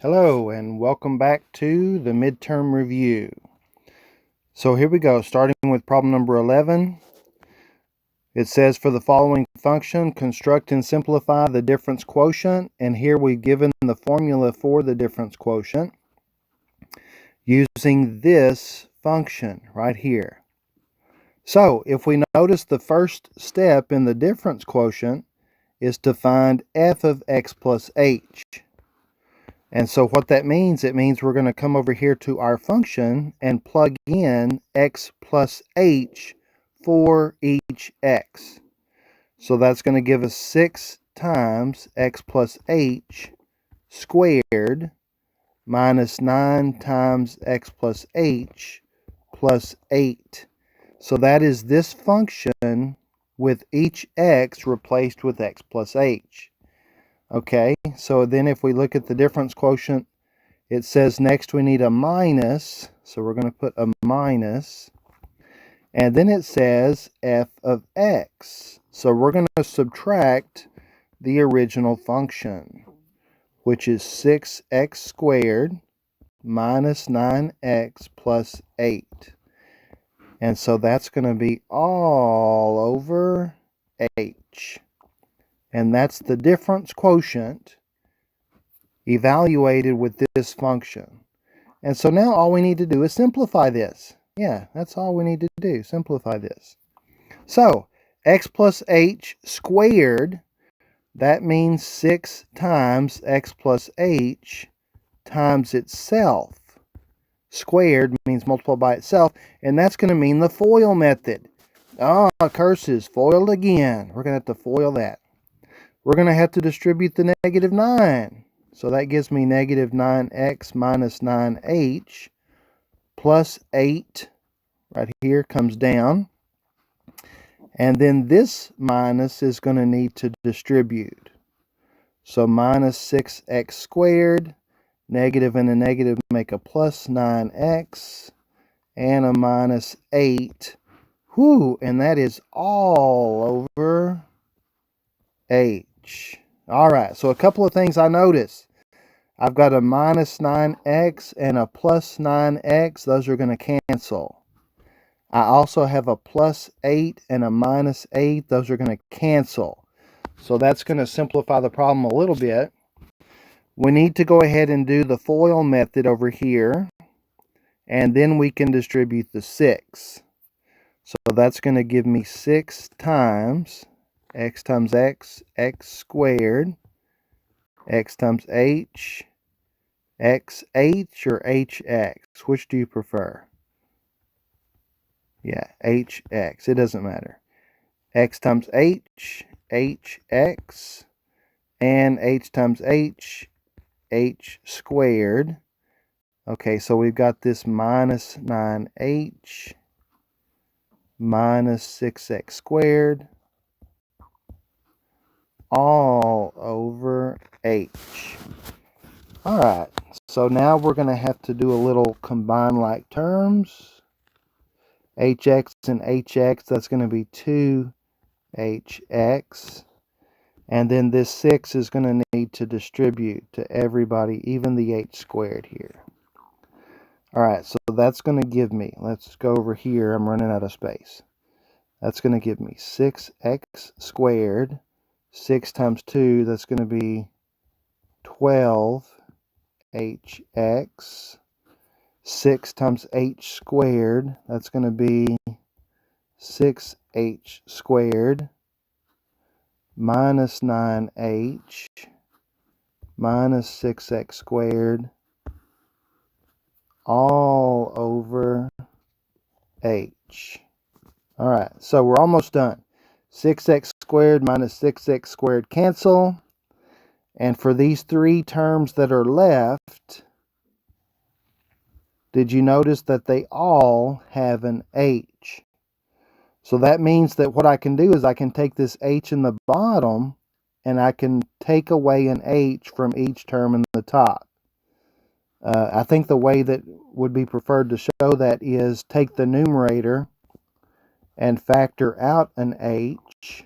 Hello and welcome back to the midterm review. So here we go, starting with problem number 11. It says for the following function, construct and simplify the difference quotient. And here we've given the formula for the difference quotient using this function right here. So if we notice, the first step in the difference quotient is to find f of x plus h. And so what that means, it means we're going to come over here to our function and plug in x plus h for each x. So that's going to give us 6 times x plus h squared minus 9 times x plus h plus 8. So that is this function with each x replaced with x plus h. Okay, so then if we look at the difference quotient, it says next we need a minus, so we're going to put a minus, and then it says f of x. So we're going to subtract the original function, which is 6x squared minus 9x plus 8. And so that's going to be all over h. And that's the difference quotient evaluated with this function. And so now all we need to do is simplify this. Yeah, that's all we need to do, simplify this. So x plus h squared, that means 6 times x plus h times itself. Squared means multiply by itself, and that's going to mean the FOIL method. Oh, curses, FOILed again. We're going to have to FOIL that. We're going to have to distribute the negative 9. So that gives me negative 9x minus 9h plus 8 right here comes down. And then this minus is going to need to distribute. So minus 6x squared, negative and a negative make a plus 9x, and a minus 8. Whew, and that is all over h. All right, so a couple of things I noticed. I've got a minus 9x and a plus 9x. Those are going to cancel. I also have a plus 8 and a minus 8. Those are going to cancel. So that's going to simplify the problem a little bit. We need to go ahead and do the FOIL method over here, and then we can distribute the 6. So that's going to give me 6 times x, x squared, x times h, xh or hx? Which do you prefer? Yeah, hx. It doesn't matter. X times h, hx, and h times h squared. Okay, so we've got this minus 9h minus 6x squared all over h. All right, so now we're going to have to do a little combine like terms. Hx and hx, that's going to be 2hx. And then this 6 is going to need to distribute to everybody, even the h squared here. All right, so that's going to give me, let's go over here. I'm running out of space. That's going to give me 6x squared. 6 times 2, that's going to be 12hx. 6 times h squared, that's going to be 6h squared minus 9h minus 6x squared all over h. All right, so we're almost done. 6x squared minus 6x squared cancel. And for these 3 terms that are left, did you notice that they all have an h? So that means that what I can do is I can take this h in the bottom and I can take away an h from each term in the top. I think the way that would be preferred to show that is take the numerator and factor out an h.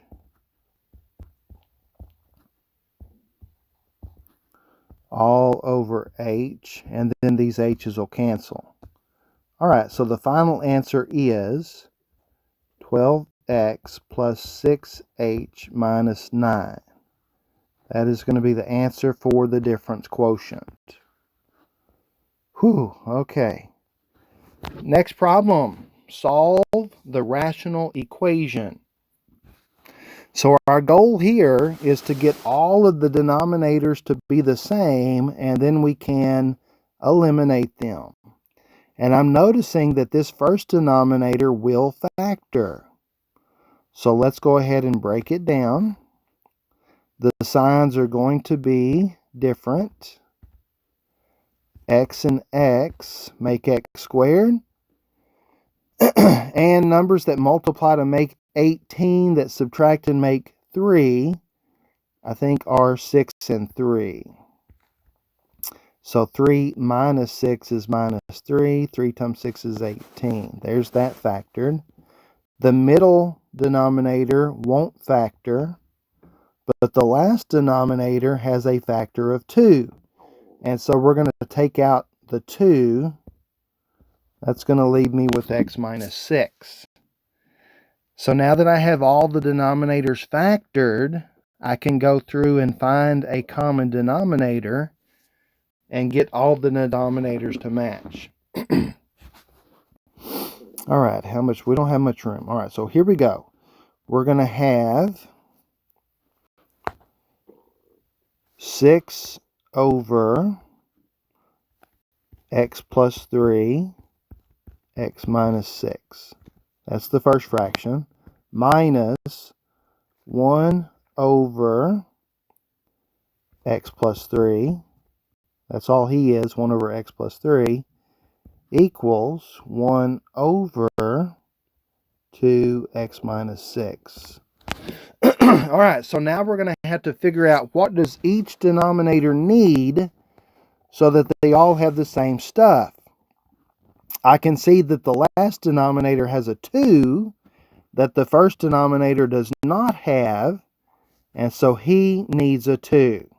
all over h, and then these h's will cancel. All right, so the final answer is 12x plus 6h minus 9. That is going to be the answer for the difference quotient. Whew, okay. Next problem. Solve the rational equation. So our goal here is to get all of the denominators to be the same, and then we can eliminate them. And I'm noticing that this first denominator will factor. So let's go ahead and break it down. The signs are going to be different. X and x make x squared. And numbers that multiply to make 18 that subtract and make 3, I think are 6 and 3. So 3 minus 6 is minus 3. 3 times 6 is 18. There's that factored. The middle denominator won't factor, but the last denominator has a factor of 2. And so we're going to take out the 2. That's going to leave me with x minus 6. So now that I have all the denominators factored, I can go through and find a common denominator and get all the denominators to match. All right, we don't have much room. All right, so here we go. We're going to have 6 over x plus 3, x minus 6. That's the first fraction. Minus 1 over x plus 3. That's all he is, 1 over x plus 3. Equals 1 over 2x minus 6. All right, so now we're going to have to figure out what does each denominator need so that they all have the same stuff. I can see that the last denominator has a 2 that the first denominator does not have, and so he needs a 2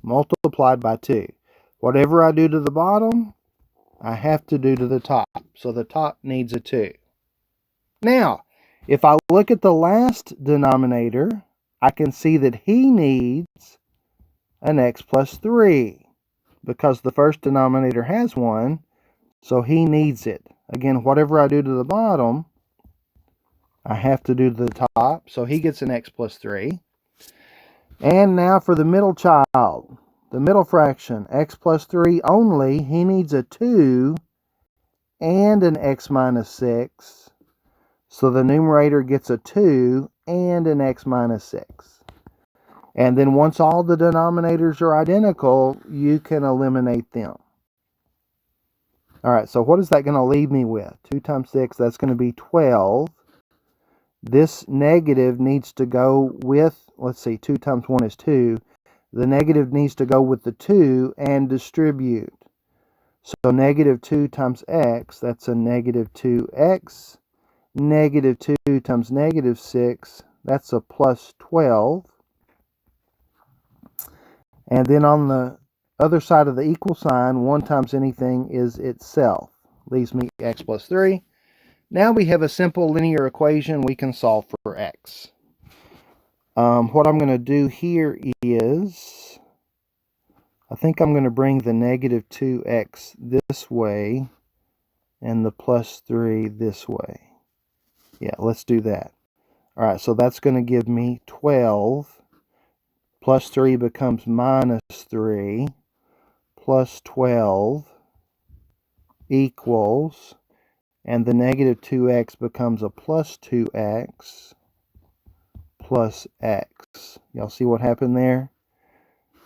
multiplied by 2. Whatever I do to the bottom, I have to do to the top. So the top needs a 2. Now, if I look at the last denominator, I can see that he needs an x plus 3 because the first denominator has 1, so he needs it. Again, whatever I do to the bottom, I have to do to the top, so he gets an x plus 3. And now for the middle child, the middle fraction, x plus 3 only, he needs a 2 and an x minus 6. So the numerator gets a 2 and an x minus 6. And then once all the denominators are identical, you can eliminate them. All right, so what is that going to leave me with? 2 times 6, that's going to be 12. This negative needs to go with, let's see, 2 times 1 is 2. The negative needs to go with the 2 and distribute. So negative 2 times x, that's a negative 2x. Negative 2 times negative 6, that's a plus 12. And then on the other side of the equal sign, 1 times anything is itself. Leaves me x plus 3. Now we have a simple linear equation we can solve for x. What I'm going to do here is, I think I'm going to bring the negative 2x this way and the plus 3 this way. Yeah, let's do that. All right, so that's going to give me 12. Plus 3 becomes minus 3. Plus 12 equals, and the negative 2x becomes a plus 2x plus x. Y'all see what happened there?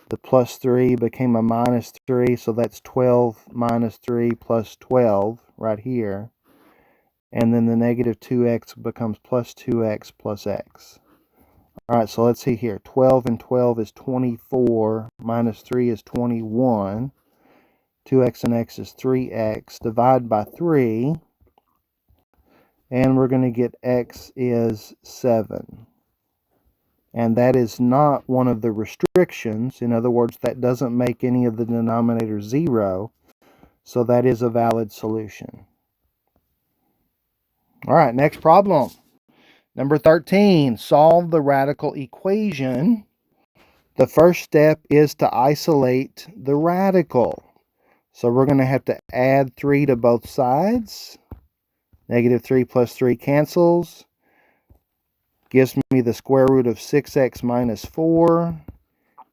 The plus 3 became a minus 3, so that's 12 minus 3 plus 12 right here. And then the negative 2x becomes plus 2x plus x. All right, so let's see here. 12 and 12 is 24, minus 3 is 21. 2x and x is 3x. Divide by 3, and we're going to get x is 7. and that is not one of the restrictions. In other words, that doesn't make any of the denominators 0, so that is a valid solution. All right, next problem. Number 13, solve the radical equation. The first step is to isolate the radical. So we're going to have to add 3 to both sides. Negative 3 plus 3 cancels. Gives me the square root of 6x minus 4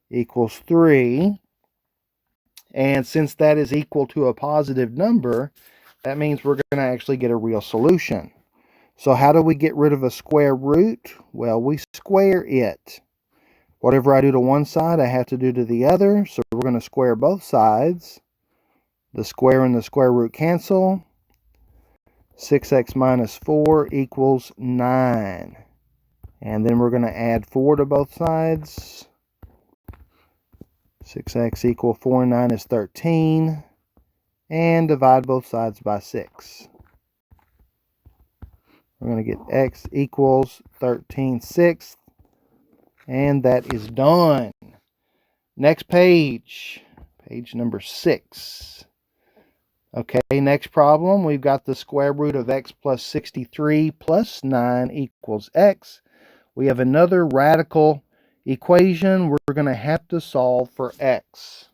equals 3. And since that is equal to a positive number, that means we're going to actually get a real solution. So how do we get rid of a square root? Well, we square it. Whatever I do to one side, I have to do to the other. So we're going to square both sides. The square and the square root cancel. 6x minus 4 equals 9. And then we're going to add 4 to both sides. 6x equal 4 and 9 is 13. And divide both sides by 6. We're going to get x equals 13/6. And that is done. Next page. Page number 6. Okay, next problem. We've got the square root of x plus 63 plus 9 equals x. We have another radical equation. We're going to have to solve for x.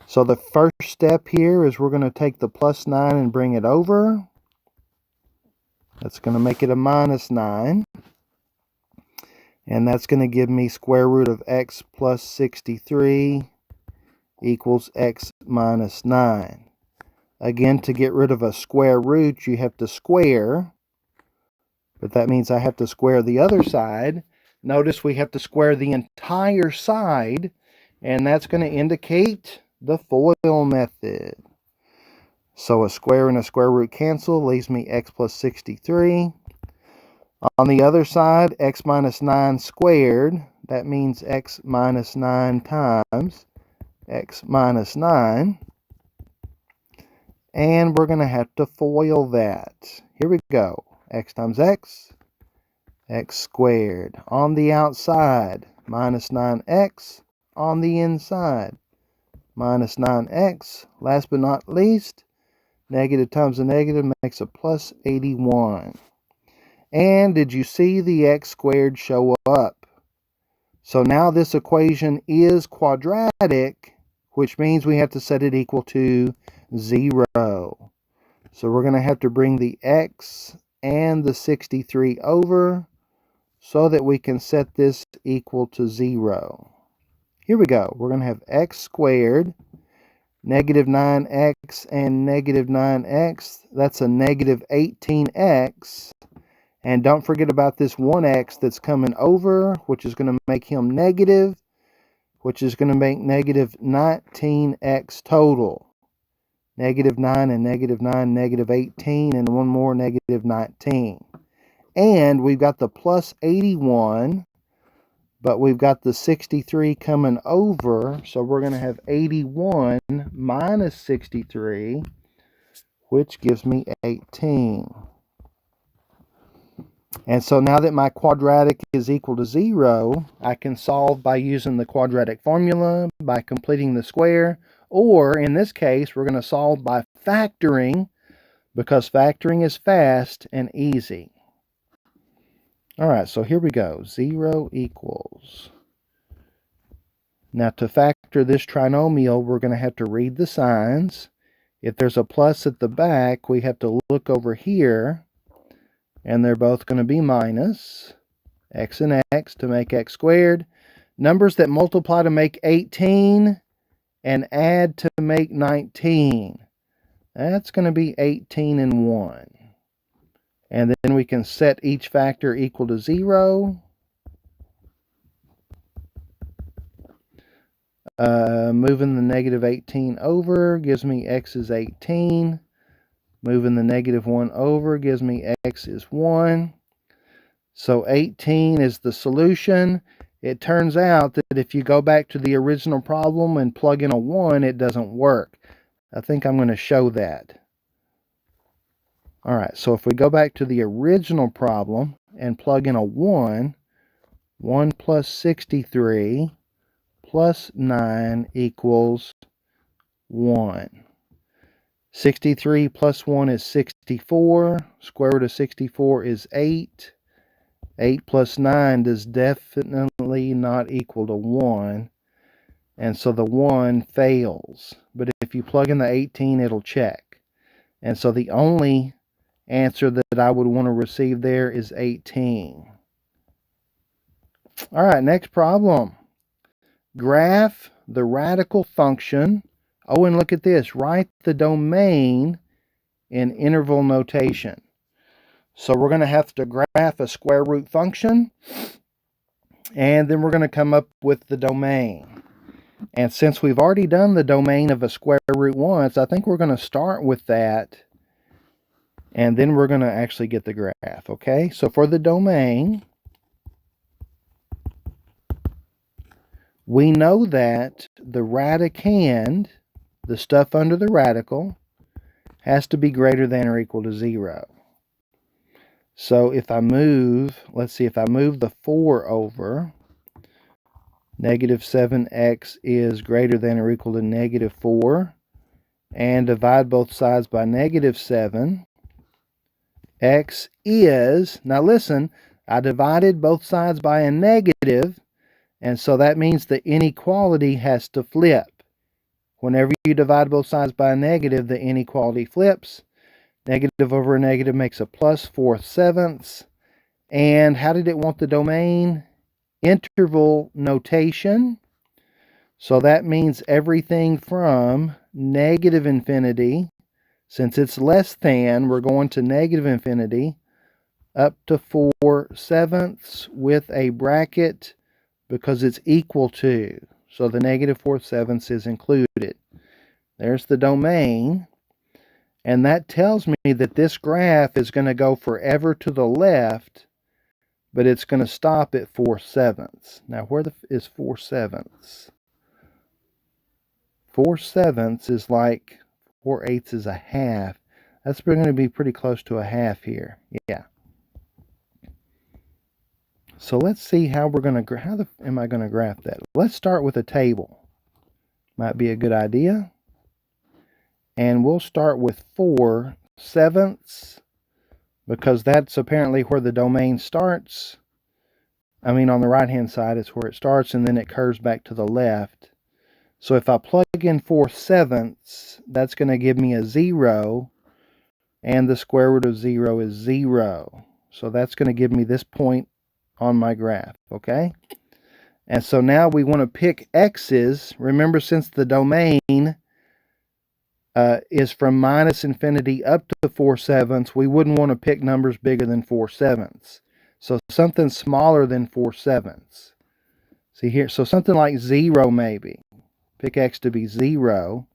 So the first step here is we're going to take the plus 9 and bring it over. That's going to make it a minus 9. And that's going to give me square root of x plus 63 equals x minus 9. Again, to get rid of a square root, you have to square. But that means I have to square the other side. Notice we have to square the entire side. And that's going to indicate the FOIL method. So a square and a square root cancel, leaves me x plus 63. On the other side, x minus 9 squared. That means x minus 9 times x minus 9. And we're going to have to FOIL that. Here we go. X times x, x squared. On the outside, minus 9x. On the inside, minus 9x. Last but not least, negative times a negative makes a plus 81. And did you see the x squared show up? So now this equation is quadratic, which means we have to set it equal to 0. So we're going to have to bring the x and the 63 over so that we can set this equal to 0. Here we go. We're going to have x squared, negative 9x and negative 9x. That's a negative 18x. And don't forget about this 1x that's coming over, which is going to make him negative, which is going to make negative 19x total. Negative 9 and negative 9, negative 18, and one more negative 19. And we've got the plus 81, but we've got the 63 coming over, so we're going to have 81 minus 63, which gives me 18. And so now that my quadratic is equal to 0, I can solve by using the quadratic formula, by completing the square, or in this case, we're going to solve by factoring, because factoring is fast and easy. All right, so here we go. 0 equals. Now to factor this trinomial, we're going to have to read the signs. If there's a plus at the back, we have to look over here. And they're both going to be minus x and x to make x squared. Numbers that multiply to make 18 and add to make 19. That's going to be 18 and 1. And then we can set each factor equal to 0. Moving the negative 18 over gives me x is 18. Moving the negative 1 over gives me x is 1. So 18 is the solution. It turns out that if you go back to the original problem and plug in a 1, it doesn't work. I think I'm going to show that. All right, so if we go back to the original problem and plug in a 1, 1 plus 63 plus 9 equals 1. 63 plus 1 is 64. Square root of 64 is 8. 8 plus 9 does definitely not equal to 1. And so the 1 fails. But if you plug in the 18, it'll check. And so the only answer that I would want to receive there is 18. All right, next problem. Graph the radical function. Oh, and look at this. Write the domain in interval notation. So we're going to have to graph a square root function, and then we're going to come up with the domain. And since we've already done the domain of a square root once, I think we're going to start with that, and then we're going to actually get the graph, okay? So for the domain, we know that the radicand, the stuff under the radical, has to be greater than or equal to 0. So if I move, let's see, if I move the 4 over, negative 7x is greater than or equal to negative 4, and divide both sides by negative 7, x is, now listen, I divided both sides by a negative, and so that means the inequality has to flip. Whenever you divide both sides by a negative, the inequality flips. Negative over a negative makes a plus 4/7. And how did it want the domain? Interval notation. So that means everything from negative infinity, since it's less than, we're going to negative infinity, up to 4/7 with a bracket because it's equal to. So the negative 4/7 is included. There's the domain. And that tells me that this graph is going to go forever to the left, but it's going to stop at 4/7. Now, where is 4/7? 4/7 is like 4/8 is a half. That's going to be pretty close to a half here. Yeah. So let's see how we're going to, how am I going to graph that? Let's start with a table. Might be a good idea. And we'll start with 4/7 because that's apparently where the domain starts. I mean, on the right-hand side is where it starts, and then it curves back to the left. So if I plug in 4/7, that's going to give me a 0, and the square root of 0 is 0. So that's going to give me this point on my graph, okay? And so now we want to pick x's. Remember, since the domain is from minus infinity up to 4/7, we wouldn't want to pick numbers bigger than 4/7. So something smaller than 4/7. See here, so something like 0 maybe. Pick x to be 0.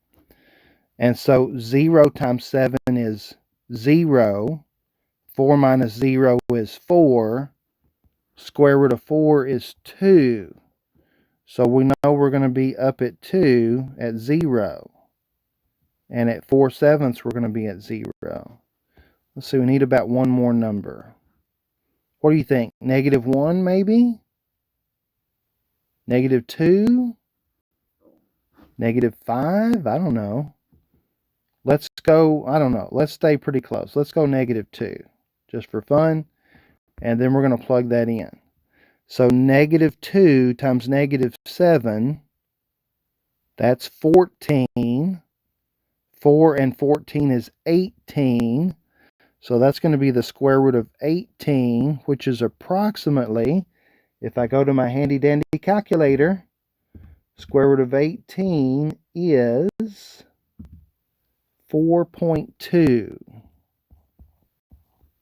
And so 0 times 7 is 0. 4 minus 0 is 4. Square root of 4 is 2. So we know we're going to be up at 2 at 0. And at 4/7 we're going to be at 0. Let's see, we need about one more number. What do you think? -1 maybe? -2? -5? I don't know. Let's go, I don't know. Let's stay pretty close. Let's go -2, just for fun. And then we're going to plug that in. So -2 times -7, that's 14. 4 and 14 is 18. So that's going to be the square root of 18, which is approximately, if I go to my handy dandy calculator, square root of 18 is 4.2.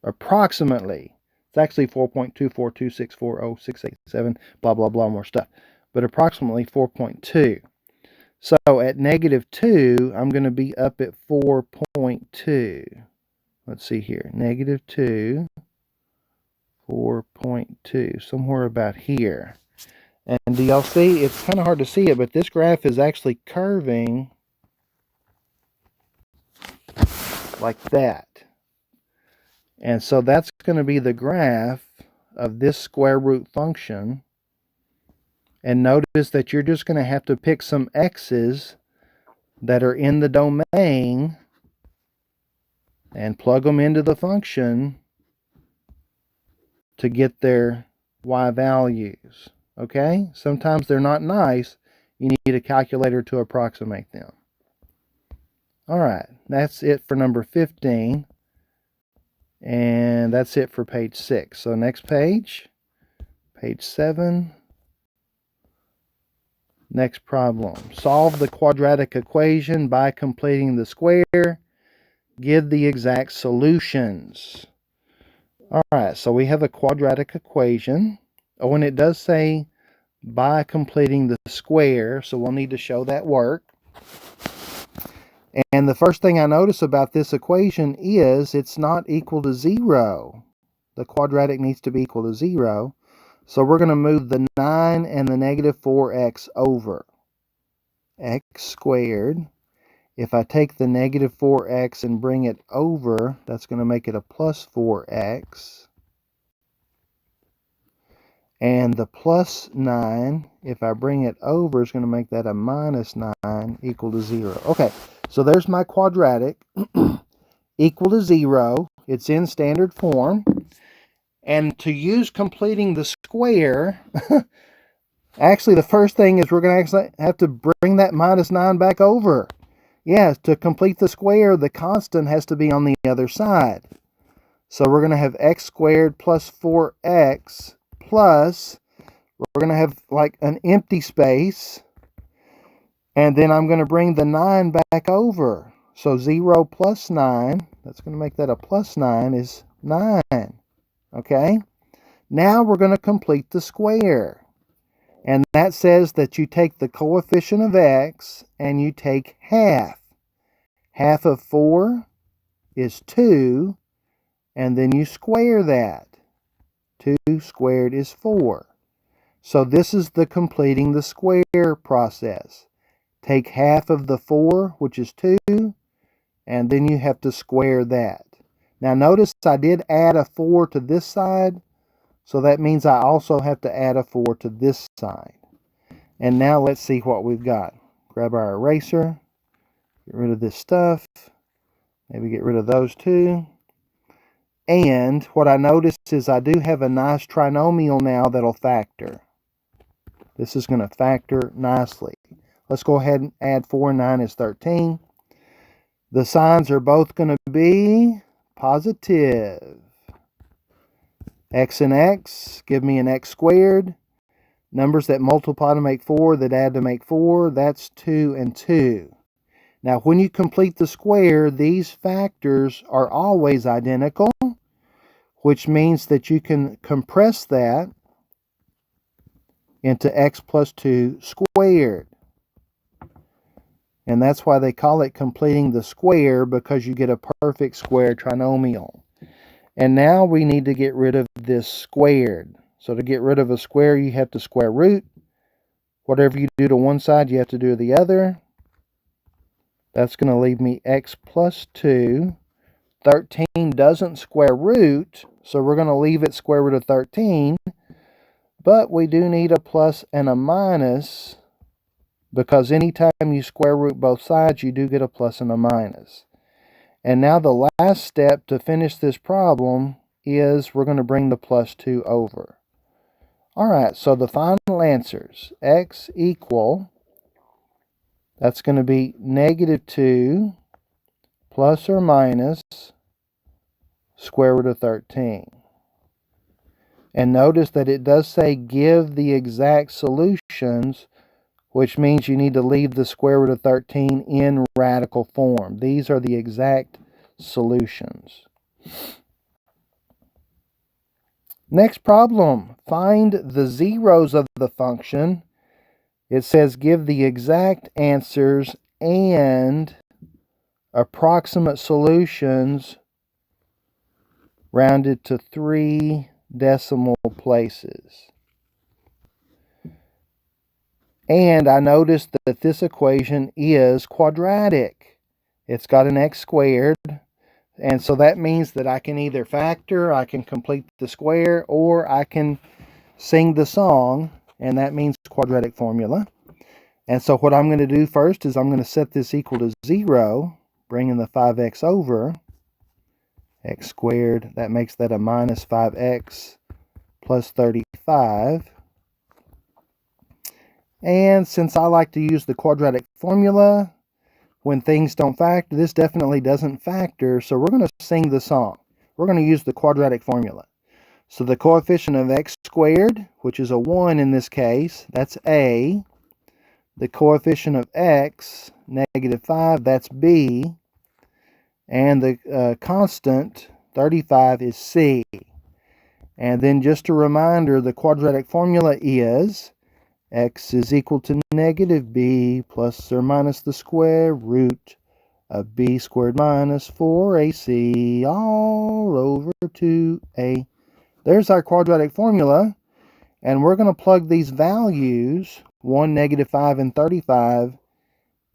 Approximately. It's actually 4.242640687, blah, blah, blah, more stuff. But approximately 4.2. So at -2, I'm going to be up at 4.2. Let's see here. -2, 4.2, somewhere about here. And do y'all see? It's kind of hard to see it, but this graph is actually curving like that. And so that's going to be the graph of this square root function And notice that you're just going to have to pick some x's that are in the domain and plug them into the function to get their y values. Okay? Sometimes they're not nice. You need a calculator to approximate them. All right, that's it for number 15. And that's it for page 6. So next page, page 7. Next problem. Solve the quadratic equation by completing the square. Give the exact solutions. All right, so we have a quadratic equation. Oh, and it does say by completing the square, so we'll need to show that work. And the first thing I notice about this equation is it's not equal to 0. The quadratic needs to be equal to 0. So we're going to move the 9 and the negative 4x over. X squared. If I take the negative 4x and bring it over, that's going to make it a plus 4x. And the plus 9, if I bring it over, is going to make that a minus 9 equal to 0. Okay, so there's my quadratic equal to 0. It's in standard form. And to use completing the square, actually the first thing is we're going to actually have to bring that minus 9 back over. Yes, to complete the square, the constant has to be on the other side. So we're going to have x squared plus 4x plus, we're going to have like an empty space, and then I'm going to bring the 9 back over. So 0 plus 9, that's going to make that a plus 9, is 9. Okay? Now we're going to complete the square. And that says that you take the coefficient of x and you take half. Half of 4 is 2, and then you square that. 2 squared is 4. So this is the completing the square process. Take half of the 4, which is 2, and then you have to square that. Now notice I did add a 4 to this side, so that means I also have to add a 4 to this side. And now let's see what we've got. Grab our eraser, get rid of this stuff, maybe get rid of those two. And what I noticed is I do have a nice trinomial now that'll factor. This is going to factor nicely. Let's go ahead and add 4 and 9 is 13. The signs are both going to be positive. X and x give me an x squared. Numbers that multiply to make 4, that add to make 4, that's 2 and 2. Now when you complete the square, these factors are always identical, which means that you can compress that into x plus 2 squared. And that's why they call it completing the square, because you get a perfect square trinomial. And now we need to get rid of this squared. So to get rid of a square, you have to square root. Whatever you do to one side, you have to do to the other. That's going to leave me x plus 2. 13 doesn't square root, so we're going to leave it square root of 13. But we do need a plus and a minus, because anytime you square root both sides, you do get a plus and a minus. And now the last step to finish this problem is we're going to bring the plus 2 over. All right, so the final answers, x equal, that's going to be negative 2 plus or minus square root of 13. And notice that it does say give the exact solutions, which means you need to leave the square root of 13 in radical form. These are the exact solutions. Next problem, find the zeros of the function. It says give the exact answers and approximate solutions rounded to 3 decimal places. And I noticed that this equation is quadratic. It's got an x squared. And so that means that I can either factor, I can complete the square, or I can sing the song and that means quadratic formula. And so what I'm going to do first is I'm going to set this equal to 0, bringing the 5x over, x squared, that makes that a minus 5x plus 35. And since I like to use the quadratic formula, when things don't factor, this definitely doesn't factor, so we're going to sing the song. We're going to use the quadratic formula. So the coefficient of x squared, which is a 1 in this case, that's a. The coefficient of x, negative 5, that's b. And the constant, 35, is c. And then just a reminder, the quadratic formula is x is equal to negative b plus or minus the square root of b squared minus 4ac all over 2a. There's our quadratic formula, and we're going to plug these values, 1, negative 5, and 35,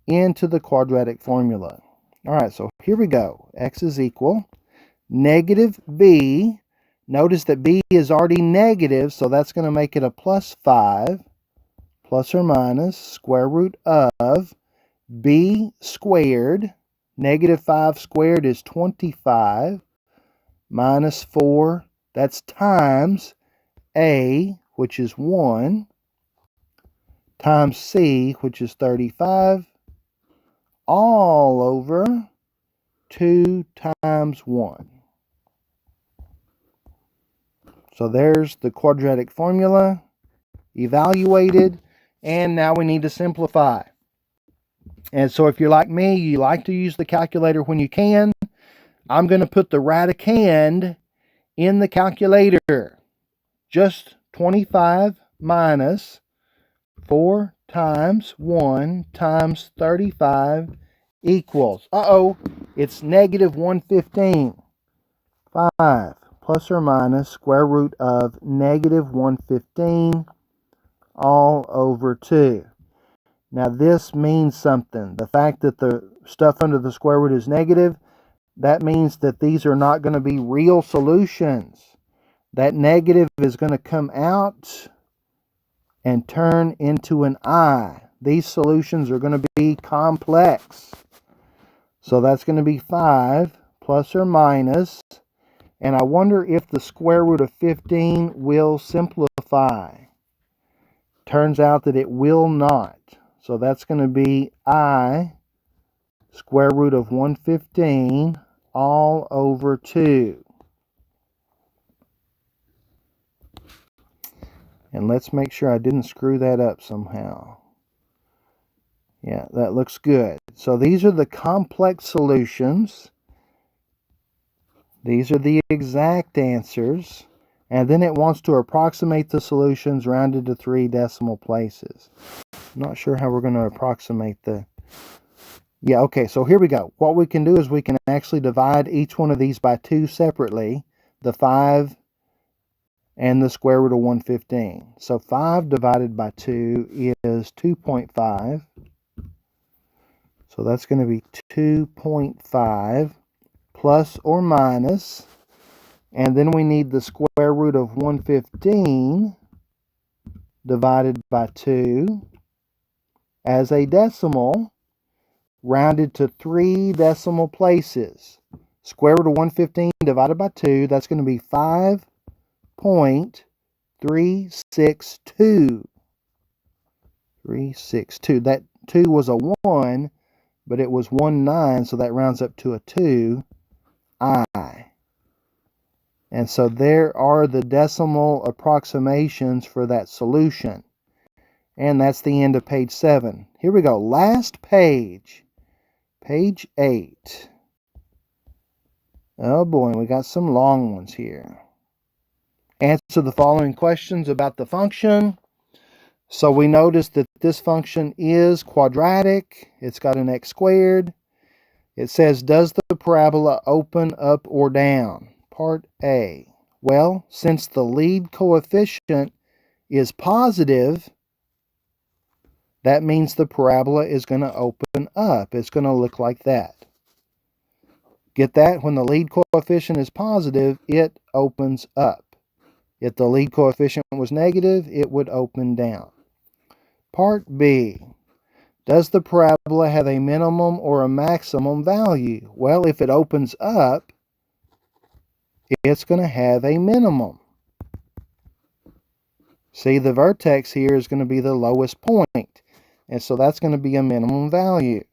into the quadratic formula. All right, so here we go. X is equal negative b. Notice that b is already negative, so that's going to make it a plus 5, plus or minus square root of b squared. Negative 5 squared is 25, minus 4, that's times a, which is 1, times c, which is 35, all over 2 times 1. So there's the quadratic formula evaluated, and now we need to simplify. And so if you're like me, you like to use the calculator when you can, I'm going to put the radicand in the calculator. Just 25 minus 4 times 1 times 35 equals, it's negative 115. 5 plus or minus square root of negative 115 all over 2. Now this means something. The fact that the stuff under the square root is negative, that means that these are not going to be real solutions. That negative is going to come out and turn into an I. These solutions are going to be complex. So that's going to be 5 plus or minus. And I wonder if the square root of 15 will simplify. Turns out that it will not. So that's going to be I square root of 115 all over 2. And let's make sure I didn't screw that up somehow. Yeah, that looks good. So these are the complex solutions. These are the exact answers. And then it wants to approximate the solutions rounded to 3 decimal places. I'm not sure how we're going to approximate the... Yeah, okay, so here we go. What we can do is we can actually divide each one of these by 2 separately. The 5 and the square root of 115. So 5 divided by 2 is 2.5. So that's going to be 2.5 plus or minus. And then we need the square root of 115 divided by 2 as a decimal, rounded to 3 decimal places. Square root of 115 divided by 2, that's going to be 5.362. 362. That 2 was a 1, but it was 19, so that rounds up to a 2. I. And so there are the decimal approximations for that solution. And that's the end of page 7. Here we go. Last page. Page 8. Oh boy, we got some long ones here. Answer the following questions about the function. So we notice that this function is quadratic. It's got an x squared. It says, does the parabola open up or down? Part A. Well, since the lead coefficient is positive, that means the parabola is going to open up. It's going to look like that. Get that? When the lead coefficient is positive, it opens up. If the lead coefficient was negative, it would open down. Part B. Does the parabola have a minimum or a maximum value? Well, if it opens up, it's going to have a minimum. See, the vertex here is going to be the lowest point, and so that's going to be a minimum value.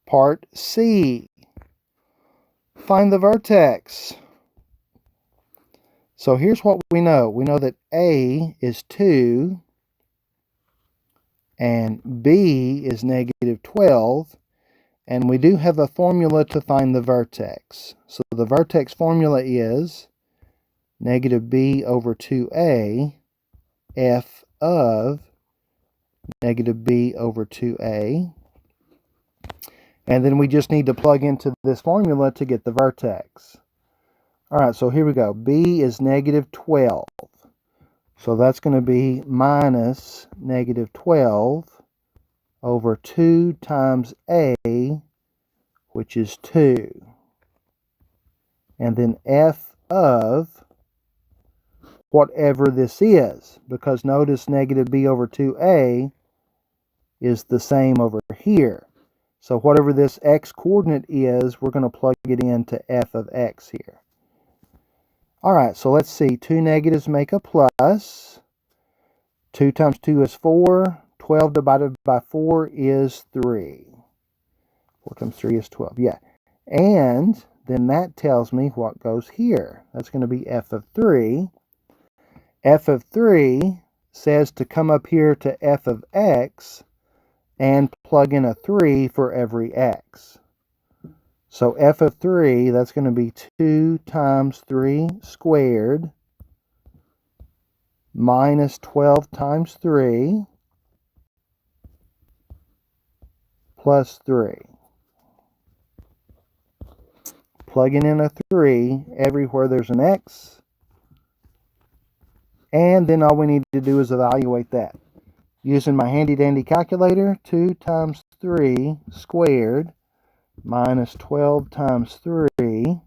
Part C. Find the vertex. So here's what we know. We know that A is 2 and B is negative 12. And we do have a formula to find the vertex. So the vertex formula is negative b over 2a f of negative b over 2a. And then we just need to plug into this formula to get the vertex. All right, so here we go. B is negative 12. So that's going to be minus negative 12 over 2 times a, which is 2. And then f of whatever this is, because notice negative b over 2a is the same over here. So whatever this x coordinate is, we're going to plug it into f of x here. All right, so let's see. 2 negatives make a plus. 2 times 2 is 4. 12 divided by 4 is 3. 4 times 3 is 12. Yeah. And then that tells me what goes here. That's going to be f of 3. F of 3 says to come up here to f of x and plug in a 3 for every x. So f of 3, that's going to be 2 times 3 squared minus 12 times 3 plus 3. Plugging in a 3 everywhere there's an x. And then all we need to do is evaluate that. Using my handy-dandy calculator, 2 times 3 squared minus 12 times 3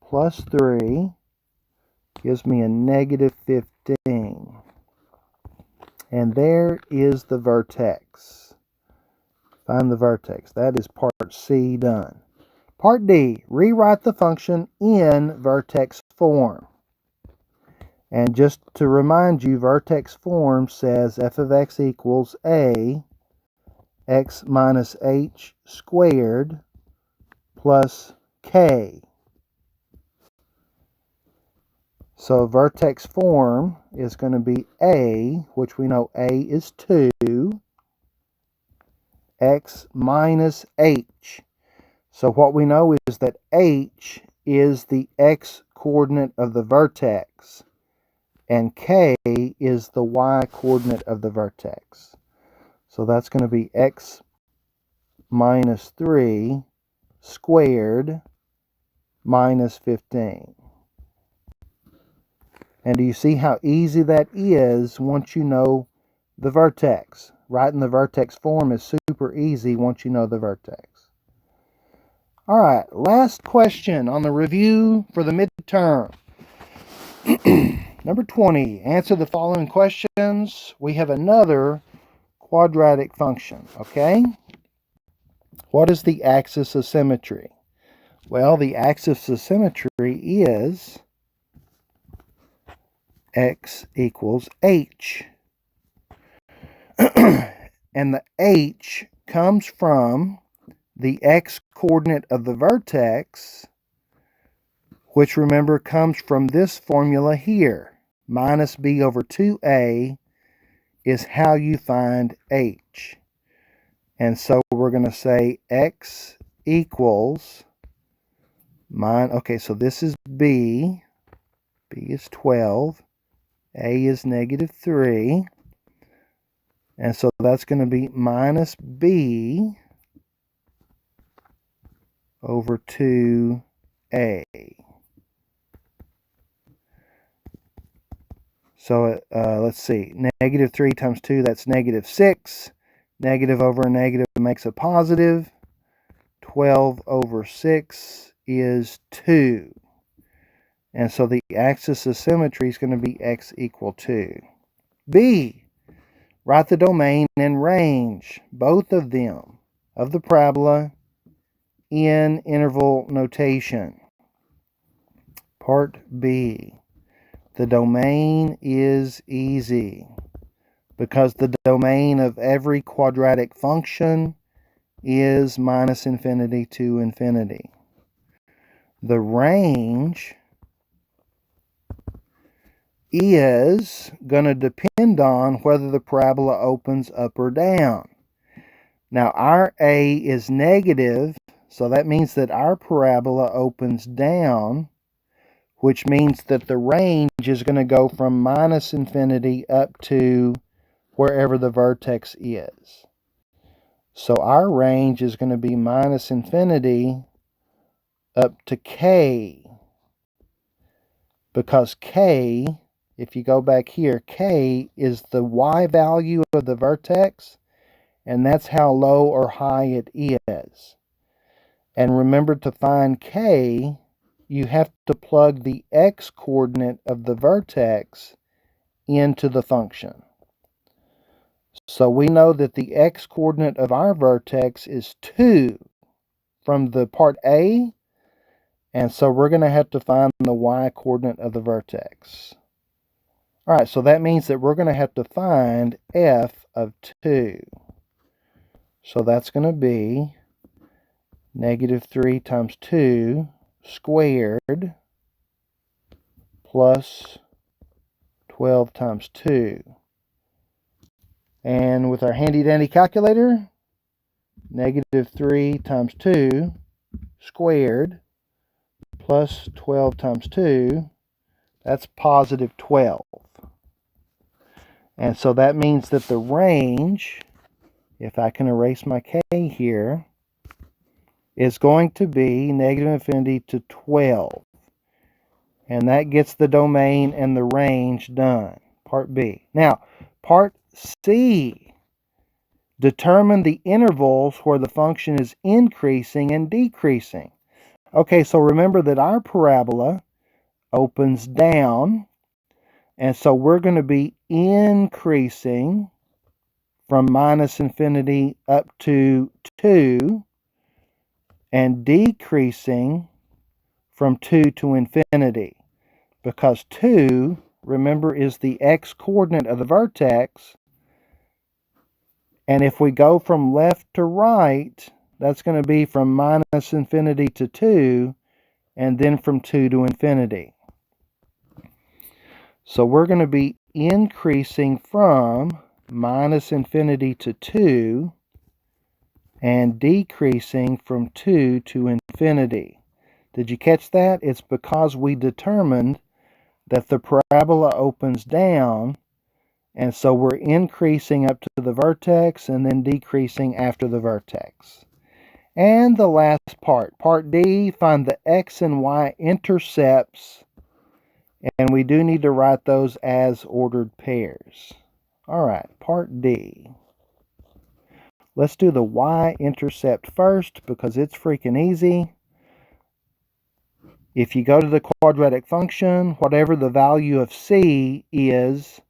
plus 3 gives me a negative 15. And there is the vertex. Find the vertex. That is part C done. Part D, rewrite the function in vertex form. And just to remind you, vertex form says f of x equals a x minus h squared plus k. So vertex form is going to be a, which we know a is 2, x minus h. So what we know is that h is the x coordinate of the vertex, and k is the y coordinate of the vertex. So that's going to be x minus 3 squared minus 15. And do you see how easy that is once you know the vertex? Writing the vertex form is super easy once you know the vertex. All right, last question on the review for the midterm. Number 20, answer the following questions. We have another quadratic function, okay? What is the axis of symmetry? Well, the axis of symmetry is x equals h. And the h comes from the x coordinate of the vertex, which remember comes from this formula here. Minus b over 2a is how you find h. And so we're going to say x equals okay, so this is b. B is 12. A is negative 3. And so that's going to be minus b over 2a. So let's see. Negative 3 times 2, that's negative 6. Negative over a negative makes a positive. 12 over 6 is 2. And so the axis of symmetry is going to be x equal 2. B, write the domain and range, both of them, of the parabola in interval notation. Part B, the domain is easy because the domain of every quadratic function is minus infinity to infinity. The range is going to depend on whether the parabola opens up or down. Now our A is negative, so that means that our parabola opens down, which means that the range is going to go from minus infinity up to wherever the vertex is. So our range is going to be minus infinity up to k, because k, if you go back here, k is the y value of the vertex, and that's how low or high it is. And remember, to find k, you have to plug the x coordinate of the vertex into the function. So we know that the x coordinate of our vertex is 2 from the part A, and so we're going to have to find the y coordinate of the vertex. All right, so that means that we're going to have to find f of 2. So that's going to be negative 3 times 2 squared plus 12 times 2. And with our handy-dandy calculator, negative 3 times 2 squared plus 12 times 2, that's positive 12. And so that means that the range, if I can erase my k here, is going to be negative infinity to 12. And that gets the domain and the range done. Part B. Now, part C. Determine the intervals where the function is increasing and decreasing. Okay, so remember that our parabola opens down, and so we're going to be increasing from minus infinity up to 2 and decreasing from 2 to infinity, because 2, remember, is the x coordinate of the vertex, and if we go from left to right, that's going to be from minus infinity to 2 and then from 2 to infinity. So we're going to be increasing from minus infinity to 2 and decreasing from 2 to infinity. Did you catch that? It's because we determined that the parabola opens down, and so we're increasing up to the vertex and then decreasing after the vertex. And the last part, part D, find the x and y intercepts, and we do need to write those as ordered pairs. All right, part D. Let's do the y-intercept first because it's freaking easy. If you go to the quadratic function, whatever the value of c is,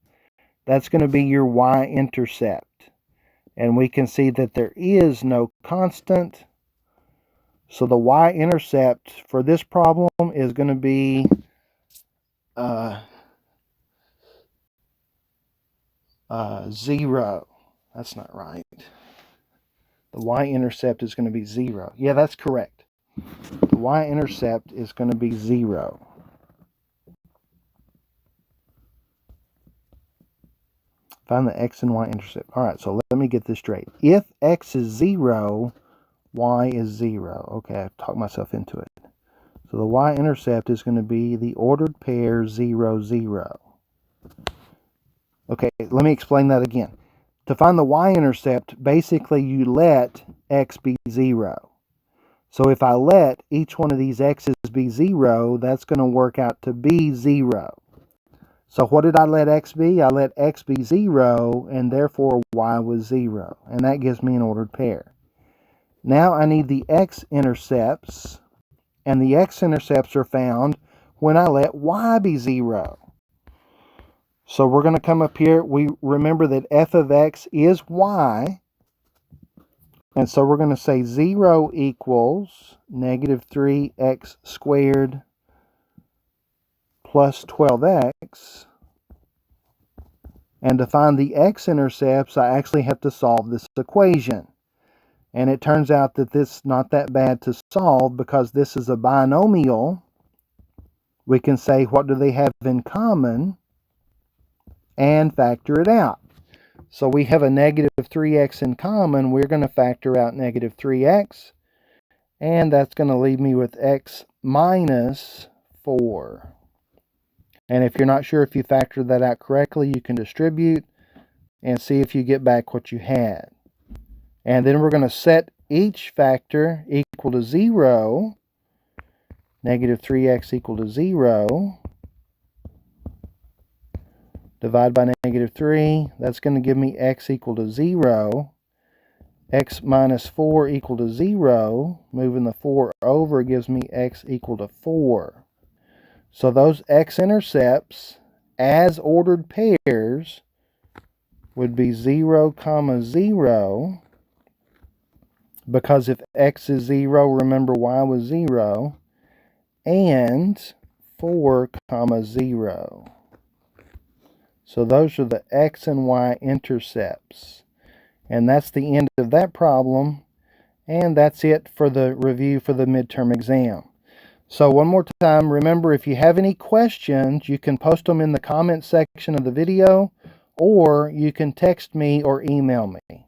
that's going to be your y-intercept. And we can see that there is no constant. So the y-intercept for this problem is going to be 0. That's not right. The y-intercept is going to be 0. Yeah, that's correct. The y-intercept is going to be 0. Find the x and y-intercept. All right, so let me get this straight. If x is 0, y is 0. Okay, I've talked myself into it. So the y-intercept is going to be the ordered pair 0, 0. Okay, let me explain that again. To find the y-intercept, basically you let x be 0. So if I let each one of these x's be 0, that's going to work out to be 0. So what did I let x be? I let x be 0, and therefore y was 0. And that gives me an ordered pair. Now I need the x-intercepts, and the x-intercepts are found when I let y be 0. So we're going to come up here. We remember that f of x is y. And so we're going to say 0 equals negative 3x squared plus 12x. And to find the x-intercepts, I actually have to solve this equation. And it turns out that this is not that bad to solve because this is a binomial. We can say, what do they have in common? And factor it out. So we have a negative 3x in common. We're going to factor out negative 3x. And that's going to leave me with x minus 4. And if you're not sure if you factored that out correctly, you can distribute and see if you get back what you had. And then we're going to set each factor equal to 0. Negative 3x equal to 0. Divide by negative 3. That's going to give me x equal to 0. X minus 4 equal to 0. Moving the 4 over gives me x equal to 4. So those x-intercepts as ordered pairs would be 0, 0. Because if x is 0, remember y was 0. And 4, 0. So those are the x and y intercepts. And that's the end of that problem. And that's it for the review for the midterm exam. So one more time, remember, if you have any questions, you can post them in the comment section of the video, or you can text me or email me.